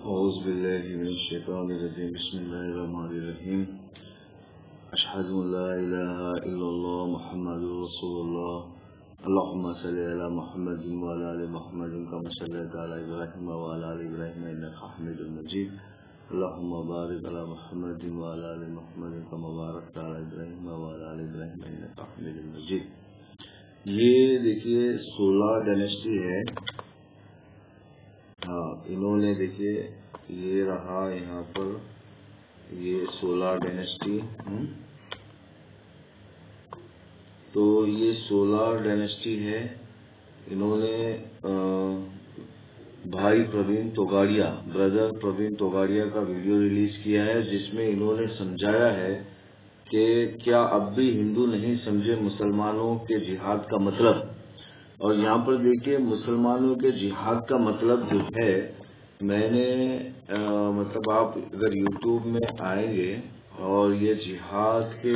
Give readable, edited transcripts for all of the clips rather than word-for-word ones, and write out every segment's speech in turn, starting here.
औज़ुबिल्लाहिमिनश्शैतानिर्रजीम बिस्मिल्लाहिर्रहमानिर्रहीम अशहदु अल्ला इलाहा इल्लल्लाह मुहम्मदुर रसूलुल्लाह अल्लाहुम्मा सल्लि अला मुहम्मदिन व अला आलि मुहम्मदिन कमा सल्लैता अला इब्राहीम व अला आलि इब्राहीम इन्नका हमीदुम मजीद अल्लाहुम्मा बारिक अला मुहम्मदिन व अला आलि मुहम्मदिन कमा बारकता अला इब्राहीम व अला आलि इब्राहीम इन्नका हमीदुम मजीद। ये देखिए 16 डायनेस्टी है। हाँ, इन्होंने देखिए ये रहा यहाँ पर ये 16 डायनेस्टी। तो ये 16 डायनेस्टी है। इन्होंने भाई प्रवीण तोगाड़िया, ब्रदर प्रवीण तोगाड़िया का वीडियो रिलीज किया है, जिसमें इन्होंने समझाया है कि क्या अब भी हिंदू नहीं समझे मुसलमानों के जिहाद का मतलब। और यहाँ पर देखिए मुसलमानों के जिहाद का मतलब जो है, मैंने मतलब आप अगर यूट्यूब में आएंगे और ये जिहाद के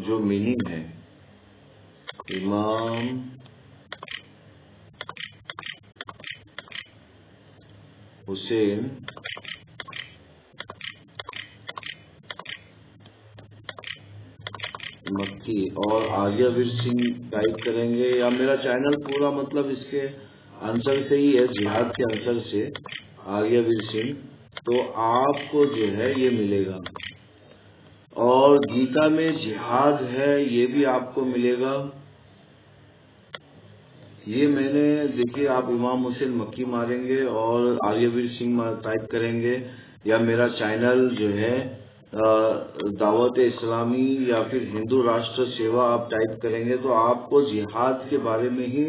जो मीनिंग है, इमाम हुसैन मक्की और आर्यवीर सिंह टाइप करेंगे, या मेरा चैनल पूरा मतलब इसके आंसर से ही है, जिहाद के आंसर से आर्यवीर सिंह, तो आपको जो है ये मिलेगा। और गीता में जिहाद है ये भी आपको मिलेगा। ये मैंने देखिए आप इमाम हुसैन मक्की मारेंगे और आर्यवीर सिंह टाइप करेंगे, या मेरा चैनल जो है दावत इस्लामी या फिर हिंदू राष्ट्र सेवा आप टाइप करेंगे, तो आपको जिहाद के बारे में ही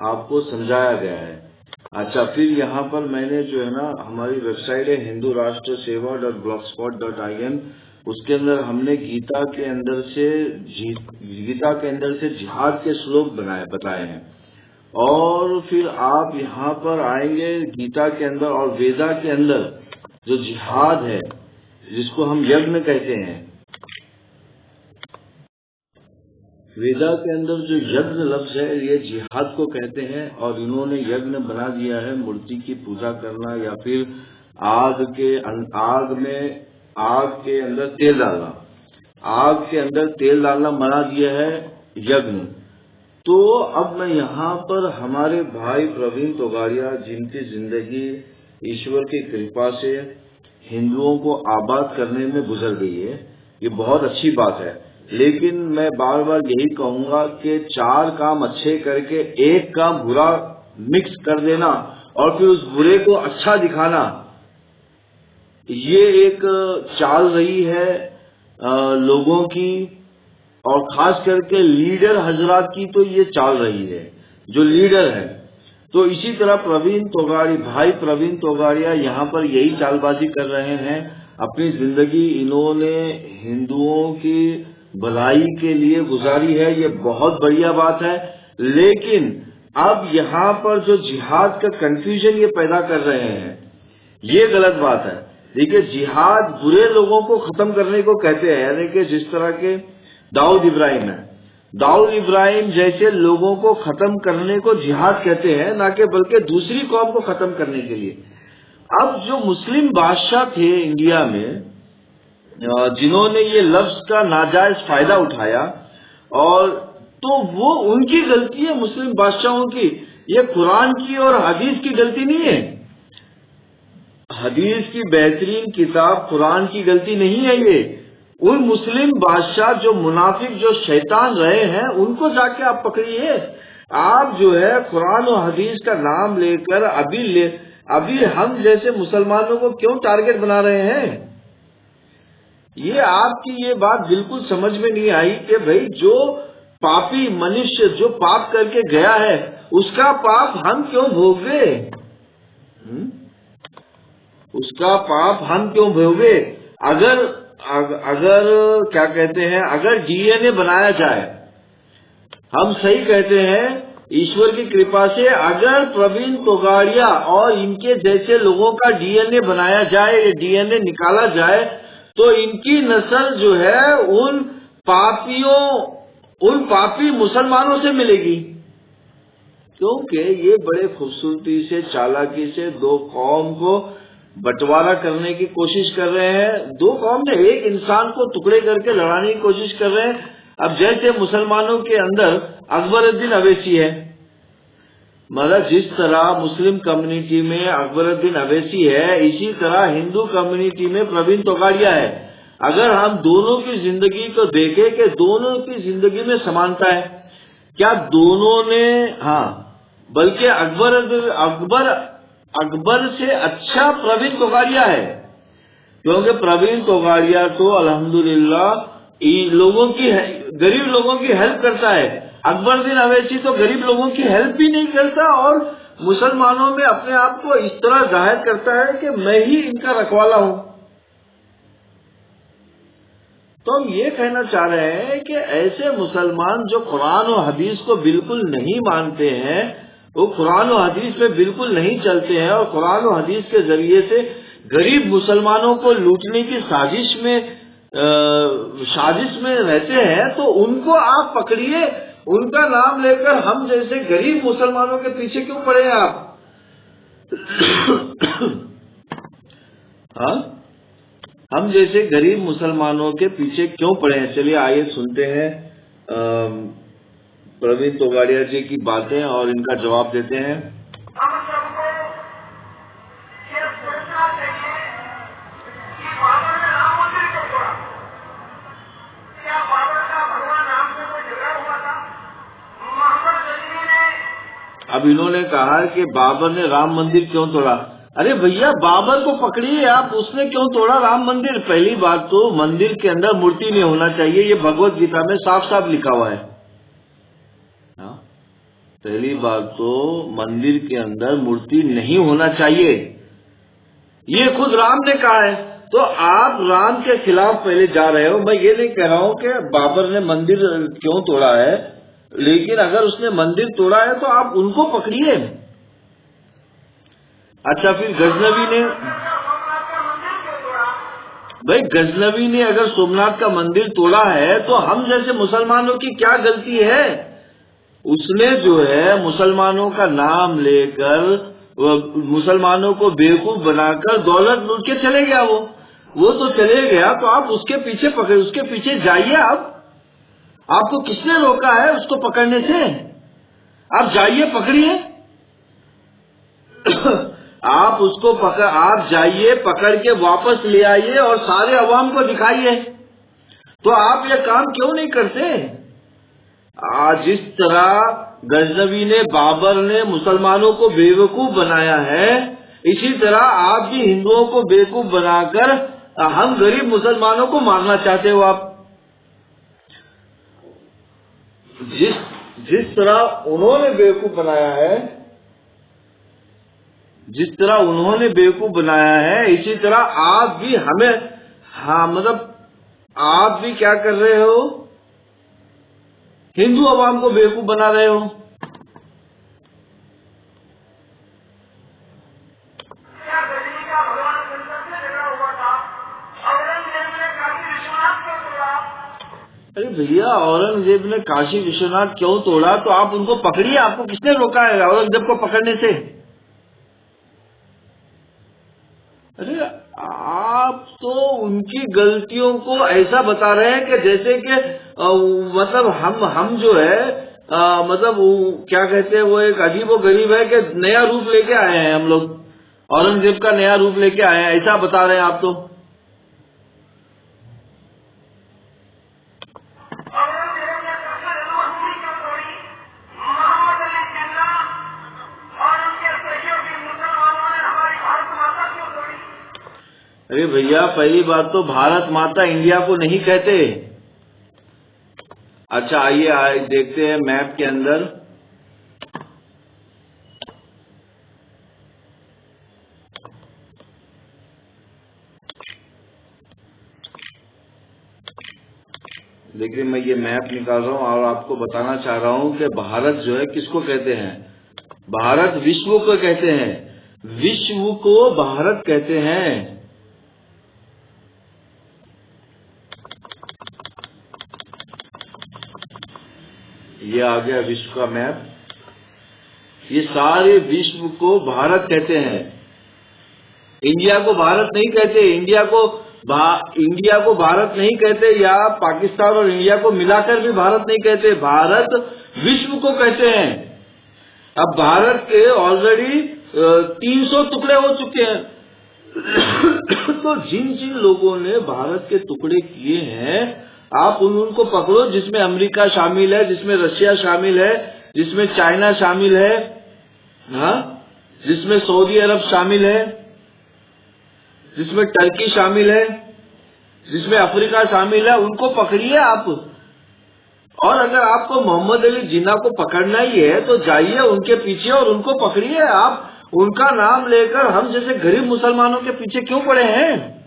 आपको समझाया गया है। अच्छा, फिर यहाँ पर मैंने जो है ना, हमारी वेबसाइट है हिंदू राष्ट्र सेवा .blogspot.in, उसके अंदर हमने गीता के अंदर से जिहाद के श्लोक बताए हैं। और फिर आप यहाँ पर आएंगे गीता के अंदर और वेदा के अंदर जो जिहाद है, जिसको हम यज्ञ कहते हैं, वेदा के अंदर जो यज्ञ लफ्ज है ये जिहाद को कहते हैं। और इन्होंने यज्ञ बना दिया है मूर्ति की पूजा करना, या फिर आग के अंदर तेल डालना, आग के अंदर तेल डालना बना दिया है यज्ञ। तो अब मैं यहाँ पर हमारे भाई प्रवीण तोगाड़िया, जिनकी जिंदगी ईश्वर की कृपा से हिंदुओं को आबाद करने में गुजर गई है, ये बहुत अच्छी बात है। लेकिन मैं बार बार यही कहूंगा कि 4 काम अच्छे करके एक काम बुरा मिक्स कर देना और फिर उस बुरे को अच्छा दिखाना, ये एक चाल रही है लोगों की, और खास करके लीडर हजरात की तो ये चाल रही है जो लीडर है। तो इसी तरह भाई प्रवीण तोगाड़िया यहाँ पर यही चालबाजी कर रहे हैं। अपनी जिंदगी इन्होंने हिंदुओं की भलाई के लिए गुजारी है, ये बहुत बढ़िया बात है। लेकिन अब यहाँ पर जो जिहाद का कंफ्यूजन ये पैदा कर रहे हैं, ये गलत बात है। देखिए, जिहाद बुरे लोगों को खत्म करने को कहते हैं, यानी कि जिस तरह के दाऊद इब्राहिम है, दाऊद इब्राहिम जैसे लोगों को खत्म करने को जिहाद कहते हैं, ना कि बल्कि दूसरी कौम को खत्म करने के लिए। अब जो मुस्लिम बादशाह थे इंडिया में, जिन्होंने ये लफ्ज का नाजायज फायदा उठाया, और तो वो उनकी गलती है, मुस्लिम बादशाहों की। ये कुरान की और हदीस की गलती नहीं है। हदीस की बेहतरीन किताब कुरान की गलती नहीं है। ये उन मुस्लिम बादशाह जो मुनाफिक, जो शैतान रहे हैं, उनको जाके आप पकड़िए। आप जो है कुरान और हदीस का नाम लेकर अभी हम जैसे मुसलमानों को क्यों टारगेट बना रहे हैं? ये आपकी ये बात बिल्कुल समझ में नहीं आई कि भाई जो पापी मनुष्य जो पाप करके गया है, उसका पाप हम क्यों भोगे? उसका पाप हम क्यों भोगे? अगर क्या कहते हैं, अगर डीएनए बनाया जाए, हम सही कहते हैं ईश्वर की कृपा से, अगर प्रवीण तोगाड़िया और इनके जैसे लोगों का डीएनए बनाया जाए, ये डीएनए निकाला जाए, तो इनकी नस्ल जो है उन पापी मुसलमानों से मिलेगी। क्योंकि ये बड़े खूबसूरती से, चालाकी से दो कौम को बंटवारा करने की कोशिश कर रहे हैं। दो कौम ने एक इंसान को टुकड़े करके लड़ाने की कोशिश कर रहे हैं। अब जैसे मुसलमानों के अंदर अकबरुद्दीन अवैसी है, मतलब जिस तरह मुस्लिम कम्युनिटी में अकबरुद्दीन अवैसी है, इसी तरह हिंदू कम्युनिटी में प्रवीण तोगाड़िया है। अगर हम दोनों की जिंदगी को देखें कि दोनों की जिंदगी में समानता है, क्या दोनों ने, हाँ, बल्कि अकबर से अच्छा प्रवीण तोगाड़िया है, क्योंकि प्रवीण तोगाड़िया तो अल्हम्दुलिल्लाह गरीब लोगों की हेल्प करता है। अकबरुद्दीन अवैसी तो गरीब लोगों की हेल्प भी नहीं करता और मुसलमानों में अपने आप को इस तरह जाहिर करता है कि मैं ही इनका रखवाला हूं। तो हम ये कहना चाह रहे हैं कि ऐसे मुसलमान जो कुरान और हदीस को बिल्कुल नहीं मानते हैं, वो कुरान और हदीस पे बिल्कुल नहीं चलते हैं और कुरान और हदीस के जरिए से गरीब मुसलमानों को लूटने की साजिश में रहते हैं, तो उनको आप पकड़िए, उनका नाम लेकर हम जैसे गरीब मुसलमानों के पीछे क्यों पड़े हैं आप? हाँ, हम जैसे गरीब मुसलमानों के पीछे क्यों पड़े हैं? चलिए आइए सुनते हैं प्रवीण तोगाड़िया जी की बातें और इनका जवाब देते हैं। हम सबको ये सोचना चाहिए कि बाबर ने राम मंदिर क्यों तोड़ा? क्या बाबर का भगवान राम से कोई झगड़ा हुआ था? मोहम्मद गजनी ने, अब इन्होंने कहा कि बाबर ने राम मंदिर क्यों तोड़ा। अरे भैया, बाबर को पकड़िए आप, उसने क्यों तोड़ा राम मंदिर? पहली बात तो मंदिर के अंदर मूर्ति नहीं होना चाहिए, ये भगवत गीता में साफ साफ लिखा हुआ है। हाँ? पहली बात तो मंदिर के अंदर मूर्ति नहीं होना चाहिए, ये खुद राम ने कहा है। तो आप राम के खिलाफ पहले जा रहे हो। मैं ये नहीं कह रहा हूं कि बाबर ने मंदिर क्यों तोड़ा है, लेकिन अगर उसने मंदिर तोड़ा है तो आप उनको पकड़िए। अच्छा, फिर गजनवी ने, भाई गजनवी ने अगर सोमनाथ का मंदिर तोड़ा है तो हम जैसे मुसलमानों की क्या गलती है? उसने जो है मुसलमानों का नाम लेकर मुसलमानों को बेवकूफ बनाकर दौलत लूट के चले गया। वो तो चले गया, तो आप उसके पीछे पकड़े, उसके पीछे जाइए। आपको किसने रोका है उसको पकड़ने से? आप जाइए, पकड़िए। आप जाइए, पकड़ के वापस ले आइए और सारे अवाम को दिखाइए। तो आप ये काम क्यों नहीं करते? जिस तरह गजनवी ने, बाबर ने मुसलमानों को बेवकूफ बनाया है, इसी तरह आप भी हिंदुओं को बेवकूफ बनाकर हम गरीब मुसलमानों को मारना चाहते हो। आप जिस तरह उन्होंने बेवकूफ बनाया है, इसी तरह आप भी हमें, हाँ, मतलब आप भी क्या कर रहे हो? हिंदू अवाम को बेवकूफ बना रहे हो। क्या गजनी का भगवान शंकर से झगड़ा हुआ था? औरंगजेब ने काशी विश्वनाथ क्यों तोड़ा? अरे भैया, औरंगजेब ने काशी विश्वनाथ क्यों तोड़ा? तो आप उनको पकड़िए। आपको किसने रोका है औरंगजेब को पकड़ने से? अरे आप तो उनकी गलतियों को ऐसा बता रहे हैं कि जैसे कि मतलब हम जो है मतलब क्या कहते हैं, वो एक अजीबो गरीब है कि नया रूप लेके आए हैं हम लोग, औरंगजेब का नया रूप लेके आए हैं, ऐसा बता रहे हैं आप तो। औरंगजेब ने कसर जन्मभूमि क्यों तोड़ी? मोहम्मद अली जिन्ना और उनके सहयोगी मुसलमानों ने हमारी भारत माता क्यों तोड़ी? अरे भैया, पहली बात तो भारत माता इंडिया को नहीं कहते। अच्छा, आइए देखते हैं मैप के अंदर। देखिए, मैं ये मैप निकाल रहा हूँ और आपको बताना चाह रहा हूँ कि भारत जो है किसको कहते हैं? भारत विश्व को कहते हैं, विश्व को भारत कहते हैं। ये आ गया विश्व का मैप। ये सारे विश्व को भारत कहते हैं। इंडिया को भारत नहीं कहते, इंडिया को भारत नहीं कहते, या पाकिस्तान और इंडिया को मिलाकर भी भारत नहीं कहते, भारत विश्व को कहते हैं। अब भारत के ऑलरेडी 300 टुकड़े हो चुके हैं। तो जिन जिन लोगों ने भारत के टुकड़े किए हैं, आप उनको पकड़ो, जिसमें अमेरिका शामिल है, जिसमें रशिया शामिल है, जिसमें चाइना शामिल है, हाँ, जिसमें सऊदी अरब शामिल है, जिसमें टर्की शामिल है, जिसमें अफ्रीका शामिल है, उनको पकड़िए आप। और अगर आपको मोहम्मद अली जिन्ना को पकड़ना ही है तो जाइए उनके पीछे और उनको पकड़िए। आप उनका नाम लेकर हम जैसे गरीब मुसलमानों के पीछे क्यों पड़े हैं?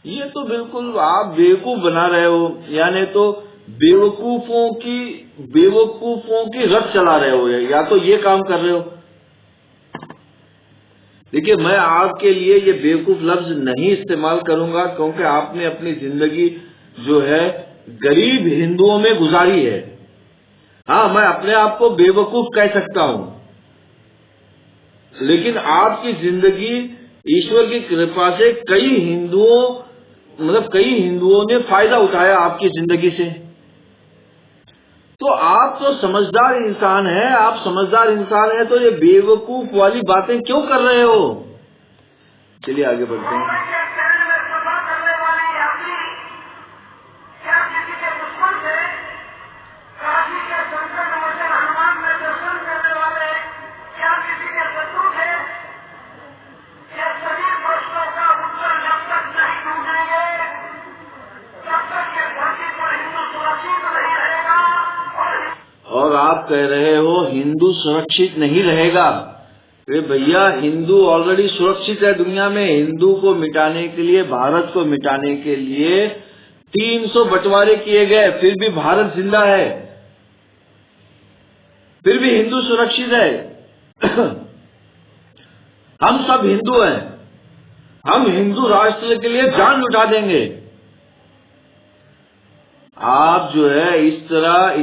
ये तो बिल्कुल आप बेवकूफ बना रहे हो, यानी तो बेवकूफों की रथ चला रहे हो, या तो ये काम कर रहे हो। देखिए, मैं आपके लिए ये बेवकूफ लफ्ज नहीं इस्तेमाल करूंगा, क्योंकि आपने अपनी जिंदगी जो है गरीब हिंदुओं में गुजारी है। हाँ, मैं अपने आप को बेवकूफ कह सकता हूं, लेकिन आपकी जिंदगी ईश्वर की कृपा से कई हिंदुओं ने फायदा उठाया आपकी जिंदगी से। तो आप तो समझदार इंसान हैं, आप समझदार इंसान हैं, तो ये बेवकूफ वाली बातें क्यों कर रहे हो? चलिए आगे बढ़ते हैं। और आप कह रहे हो हिंदू सुरक्षित नहीं रहेगा। अरे भैया, हिंदू ऑलरेडी सुरक्षित है दुनिया में। हिंदू को मिटाने के लिए, भारत को मिटाने के लिए 300 बंटवारे किए गए, फिर भी भारत जिंदा है, फिर भी हिंदू सुरक्षित है। हम सब हिंदू हैं, हम हिंदू राष्ट्र के लिए जान लुटा देंगे। आप जो है इस तरह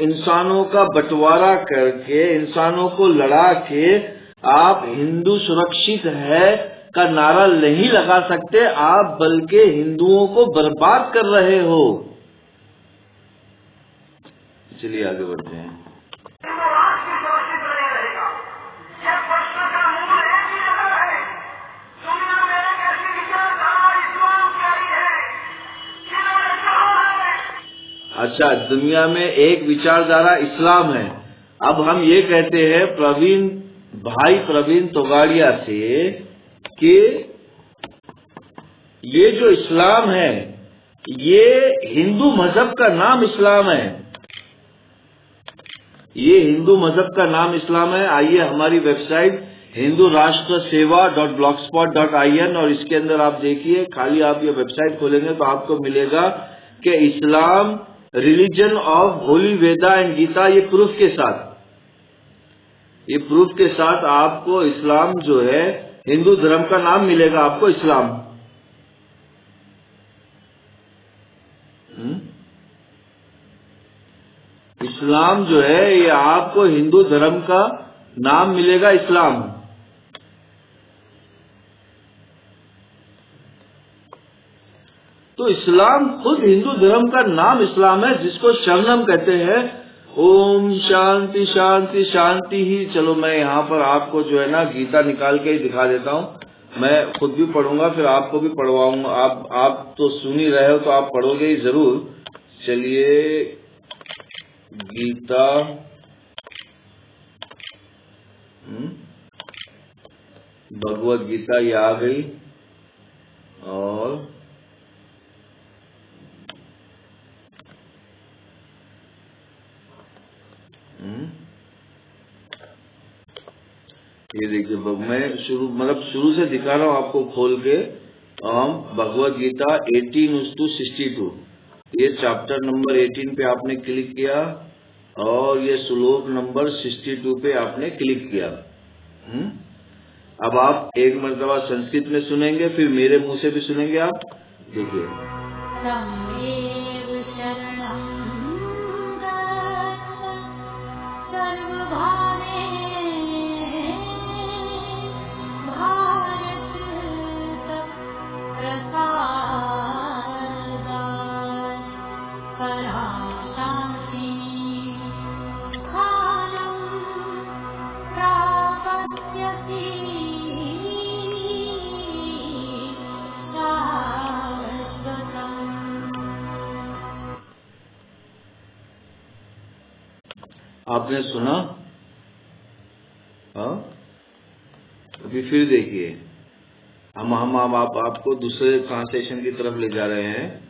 इंसानों का बंटवारा करके, इंसानों को लड़ा के आप हिंदू सुरक्षित है का नारा नहीं लगा सकते, आप बल्कि हिंदुओं को बर्बाद कर रहे हो। चलिए आगे बढ़ते हैं। अच्छा, दुनिया में एक विचारधारा इस्लाम है। अब हम ये कहते हैं प्रवीण तोगाड़िया से कि ये जो इस्लाम है, ये हिंदू मजहब का नाम इस्लाम है, ये हिंदू मजहब का नाम इस्लाम है। आइए हमारी वेबसाइट hindurashtrasewa.blogspot.in, और इसके अंदर आप देखिए, खाली आप ये वेबसाइट खोलेंगे तो आपको मिलेगा कि Islam religion of holy Veda and Gita, ये प्रूफ के साथ आपको इस्लाम जो है हिंदू धर्म का नाम मिलेगा, आपको इस्लाम। इस्लाम जो है ये आपको हिंदू धर्म का नाम मिलेगा, इस्लाम। तो इस्लाम खुद हिंदू धर्म का नाम इस्लाम है, जिसको शरणम कहते हैं। ओम शांति शांति शांति ही। चलो मैं यहाँ पर आपको जो है ना गीता निकाल के ही दिखा देता हूँ। मैं खुद भी पढ़ूंगा, फिर आपको भी पढ़वाऊंगा। आप तो सुन ही रहे हो तो आप पढ़ोगे ही जरूर। चलिए, गीता भगवत गीता ये आ गई, और ये देखिए, मैं शुरू से दिखा रहा हूँ आपको खोल के। हम भगवत गीता 18:62, ये चैप्टर नंबर 18 पे आपने क्लिक किया, और ये श्लोक नंबर 62 पे आपने क्लिक किया। अब आप एक मर्तबा संस्कृत में सुनेंगे, फिर मेरे मुंह से भी सुनेंगे। आप देखिए, आपने सुना? हाँ, अभी फिर देखिए, हम आपको दूसरे ट्रांसलेशन की तरफ ले जा रहे हैं।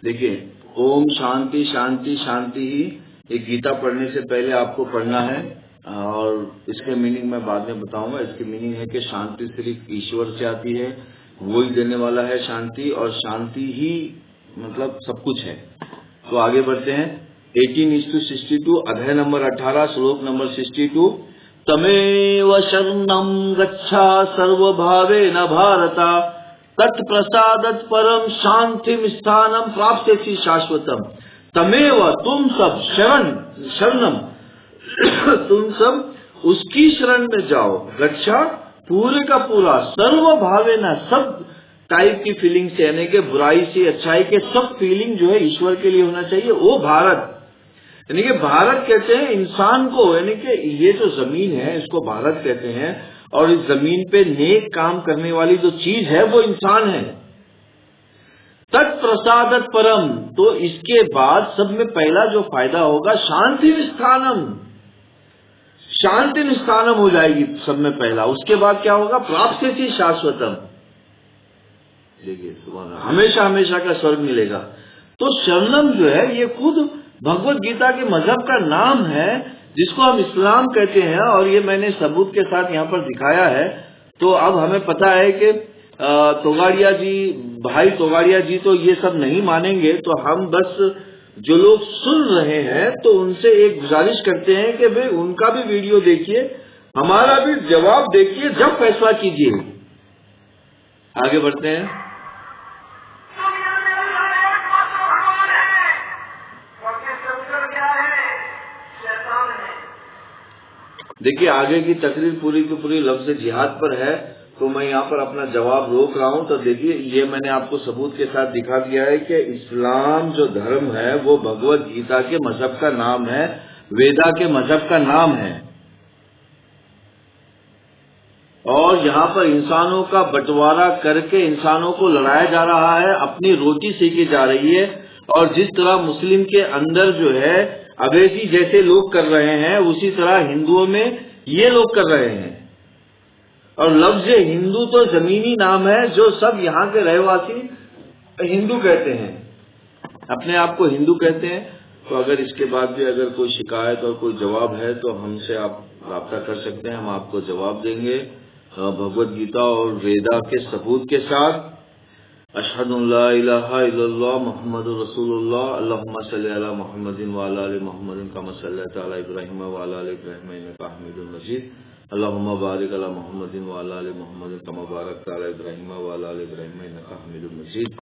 देखिए, ओम शांति शांति शांति ही एक गीता पढ़ने से पहले आपको पढ़ना है, और इसके मीनिंग मैं बाद में बताऊंगा। इसकी मीनिंग है कि शांति सिर्फ ईश्वर से आती है, वो ही देने वाला है शांति, और शांति ही मतलब सब कुछ है। तो आगे बढ़ते हैं। 18:62, अध्याय नंबर 18, श्लोक नंबर 62। तमेव शरणं गच्छा सर्वभावेन भारता, तत्प्रसादत परम शांतिम स्थानम प्राप्स्यसि शाश्वतम। तमेव, तुम सब, शरणम तुम सब उसकी शरण में जाओ, गच्छा पूरे का पूरा, सर्व भावे न, सब टाइप की फीलिंग से, यानी कि बुराई से अच्छाई के सब फीलिंग जो है ईश्वर के लिए होना चाहिए। वो भारत, यानी कि भारत कहते हैं इंसान को, यानी कि ये जो जमीन है इसको भारत कहते हैं, और इस जमीन पे नेक काम करने वाली जो चीज है वो इंसान है। तत्प्रसादत परम, तो इसके बाद सब में पहला जो फायदा होगा, शांति स्थानम, शांति स्थानम हो जाएगी सब में पहला। उसके बाद क्या होगा, प्राप्स्यसि शाश्वतम, देखिए हमेशा हमेशा का स्वर्ग मिलेगा। तो शरणम जो है ये खुद भगवत गीता के मजहब का नाम है, जिसको हम इस्लाम कहते हैं, और ये मैंने सबूत के साथ यहाँ पर दिखाया है। तो अब हमें पता है कि तोगाड़िया जी, भाई तोगाड़िया जी तो ये सब नहीं मानेंगे, तो हम बस जो लोग सुन रहे हैं तो उनसे एक गुजारिश करते हैं कि भाई उनका भी वीडियो देखिए, हमारा भी जवाब देखिए, जब फैसला कीजिए। आगे बढ़ते हैं। देखिए, आगे की तकरीर पूरी की पूरी लफ्ज जिहाद पर है, तो मैं यहाँ पर अपना जवाब रोक रहा हूँ। तो देखिए, ये मैंने आपको सबूत के साथ दिखा दिया है कि इस्लाम जो धर्म है वो भगवत गीता के मजहब का नाम है, वेदा के मजहब का नाम है, और यहाँ पर इंसानों का बंटवारा करके इंसानों को लड़ाया जा रहा है, अपनी रोटी सेकी जा रही है। और जिस तरह मुस्लिम के अंदर जो है अवेजी जैसे लोग कर रहे हैं, उसी तरह हिंदुओं में ये लोग कर रहे हैं। और लफ्ज हिंदू तो जमीनी नाम है, जो सब यहाँ के रहवासी हिंदू कहते हैं, अपने आप को हिंदू कहते हैं। तो अगर इसके बाद भी अगर कोई शिकायत और कोई जवाब है तो हमसे आप राब्ता कर सकते हैं, हम आपको जवाब देंगे भगवत गीता और वेदा के सबूत के साथ। अशहदु अल्ला इलाहा इल्लल्लाह मुहम्मदुर रसूलुल्लाह, अल्लाहुम्मा सल्लि अला मुहम्मदिन व अला आलि मुहम्मदिन कमा सल्लैता अला इब्राहीम व अला आलि इब्राहीम इन्नका हमीदुम मजीद। अल्लाहुम्मा बारिक अला मुहम्मदिन व अला आलि मुहम्मदिन कमा बारकता अला इब्राहीम व अला आलि इब्राहीम इन्नका हमीदुम मजीद।